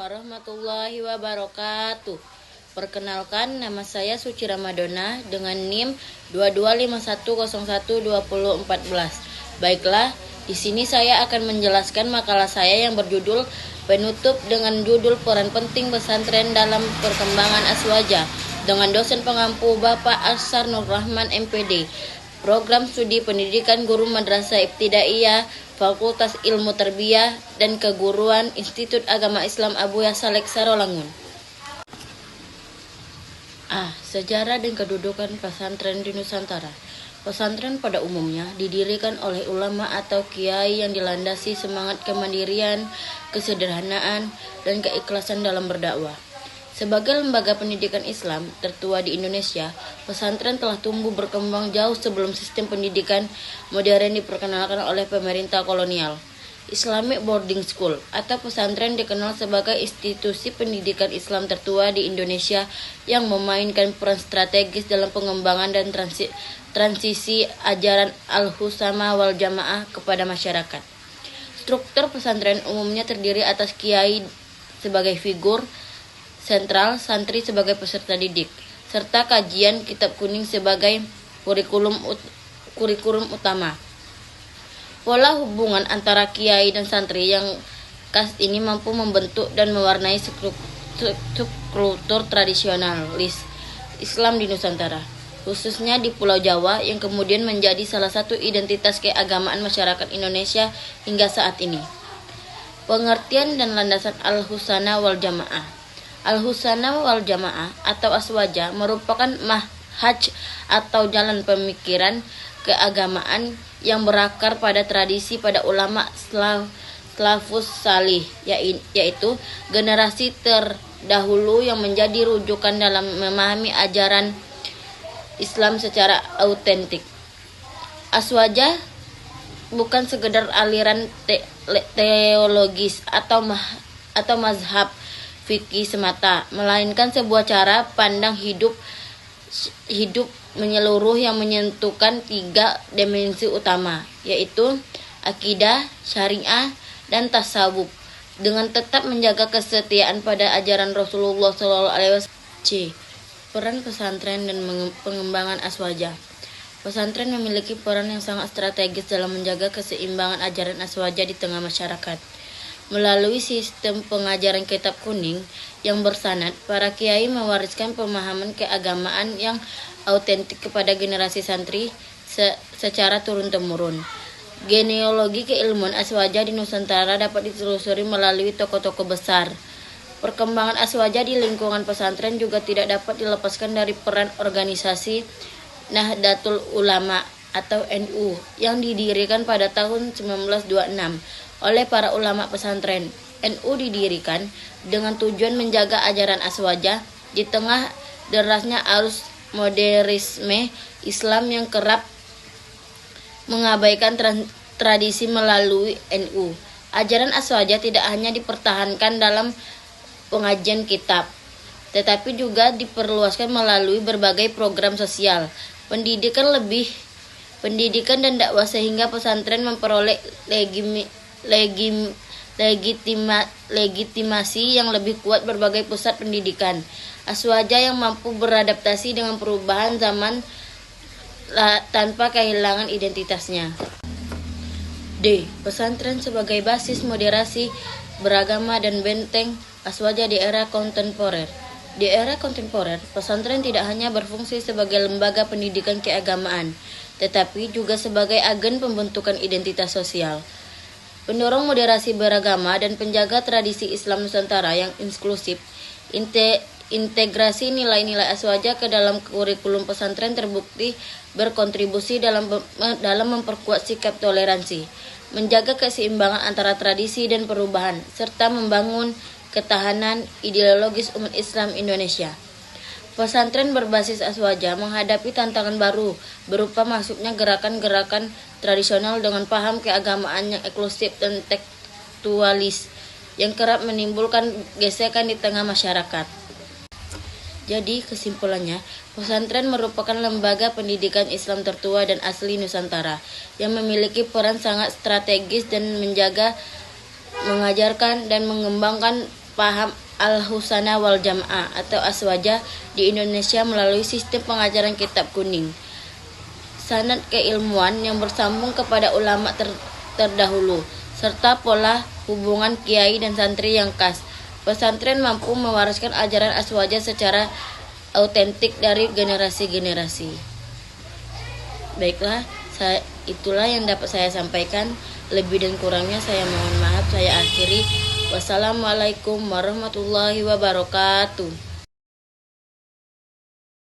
warahmatullahi wabarakatuh. Perkenalkan, nama saya Suci Ramadona dengan NIM 2251012014. Baiklah, di sini saya akan menjelaskan makalah saya yang berjudul penutup dengan judul peran penting pesantren dalam perkembangan Aswaja dengan dosen pengampu Bapak Ashar Nur Rahman MPD, Program Studi Pendidikan Guru Madrasah Ibtidaiyah, Fakultas Ilmu Tarbiyah dan Keguruan, Institut Agama Islam Abu Ya Saleh Sarolangun. Sejarah dan kedudukan pesantren di Nusantara. Pesantren pada umumnya didirikan oleh ulama atau kiai yang dilandasi semangat kemandirian, kesederhanaan, dan keikhlasan dalam berdakwah. Sebagai lembaga pendidikan Islam tertua di Indonesia, pesantren telah tumbuh berkembang jauh sebelum sistem pendidikan modern diperkenalkan oleh pemerintah kolonial. Islamic Boarding School atau pesantren dikenal sebagai institusi pendidikan Islam tertua di Indonesia yang memainkan peran strategis dalam pengembangan dan transisi ajaran Al-Husama wal Jamaah kepada masyarakat. Struktur pesantren umumnya terdiri atas kiai sebagai figur sentral, santri sebagai peserta didik, serta kajian kitab kuning sebagai kurikulum utama. Pola hubungan antara kiai dan santri yang khas ini mampu membentuk dan mewarnai subkultur tradisionalis Islam di Nusantara, khususnya di Pulau Jawa yang kemudian menjadi salah satu identitas keagamaan masyarakat Indonesia hingga saat ini. Pengertian dan landasan Al-Husana wal Jamaah. Al-Husana wal Jamaah atau Aswaja merupakan manhaj atau jalan pemikiran keagamaan yang berakar pada tradisi pada ulama Salafus Salih, yaitu generasi terdahulu yang menjadi rujukan dalam memahami ajaran Islam secara autentik. Aswaja bukan sekedar aliran teologis atau mazhab fikih semata, melainkan sebuah cara pandang hidup menyeluruh yang menyentuhkan 3 dimensi utama, yaitu akidah, syariah, dan tasawuf, dengan tetap menjaga kesetiaan pada ajaran Rasulullah SAW. Peran pesantren dan pengembangan Aswaja. Pesantren memiliki peran yang sangat strategis dalam menjaga keseimbangan ajaran Aswaja di tengah masyarakat. Melalui sistem pengajaran kitab kuning yang bersanad, para kiai mewariskan pemahaman keagamaan yang autentik kepada generasi santri secara turun-temurun. Genealogi keilmuan Aswaja di Nusantara dapat ditelusuri melalui tokoh-tokoh besar. Perkembangan Aswaja di lingkungan pesantren juga tidak dapat dilepaskan dari peran organisasi Nahdlatul Ulama atau NU yang didirikan pada tahun 1926 oleh para ulama pesantren. NU didirikan dengan tujuan menjaga ajaran Aswaja di tengah derasnya arus modernisme Islam yang kerap mengabaikan tradisi melalui NU. Ajaran Aswaja tidak hanya dipertahankan dalam pengajian kitab, tetapi juga diperluaskan melalui berbagai program sosial, pendidikan dan dakwah sehingga pesantren memperoleh legitimasi yang lebih kuat berbagai pusat pendidikan Aswaja yang mampu beradaptasi dengan perubahan zaman tanpa kehilangan identitasnya. D. Pesantren sebagai basis moderasi beragama dan benteng Aswaja di era kontemporer. Di era kontemporer, pesantren tidak hanya berfungsi sebagai lembaga pendidikan keagamaan, tetapi juga sebagai agen pembentukan identitas sosial, pendorong moderasi beragama dan penjaga tradisi Islam Nusantara yang inklusif. Integrasi nilai-nilai Aswaja ke dalam kurikulum pesantren terbukti berkontribusi dalam memperkuat sikap toleransi, menjaga keseimbangan antara tradisi dan perubahan, serta membangun ketahanan ideologis umat Islam Indonesia. Pesantren berbasis Aswaja menghadapi tantangan baru berupa masuknya gerakan-gerakan tradisional dengan paham keagamaan yang eksklusif dan tekstualis yang kerap menimbulkan gesekan di tengah masyarakat. Jadi, kesimpulannya, pesantren merupakan lembaga pendidikan Islam tertua dan asli Nusantara yang memiliki peran sangat strategis dan menjaga, mengajarkan, dan mengembangkan paham Al-Husana wal Jam'ah atau Aswaja di Indonesia melalui sistem pengajaran kitab kuning. Sanad keilmuan yang bersambung kepada ulama terdahulu, serta pola hubungan kiai dan santri yang khas. Pesantren mampu mewariskan ajaran Aswaja secara autentik dari generasi-generasi. Baiklah, itulah yang dapat saya sampaikan. Lebih dan kurangnya saya mohon maaf. Saya akhiri. Wassalamualaikum warahmatullahi wabarakatuh.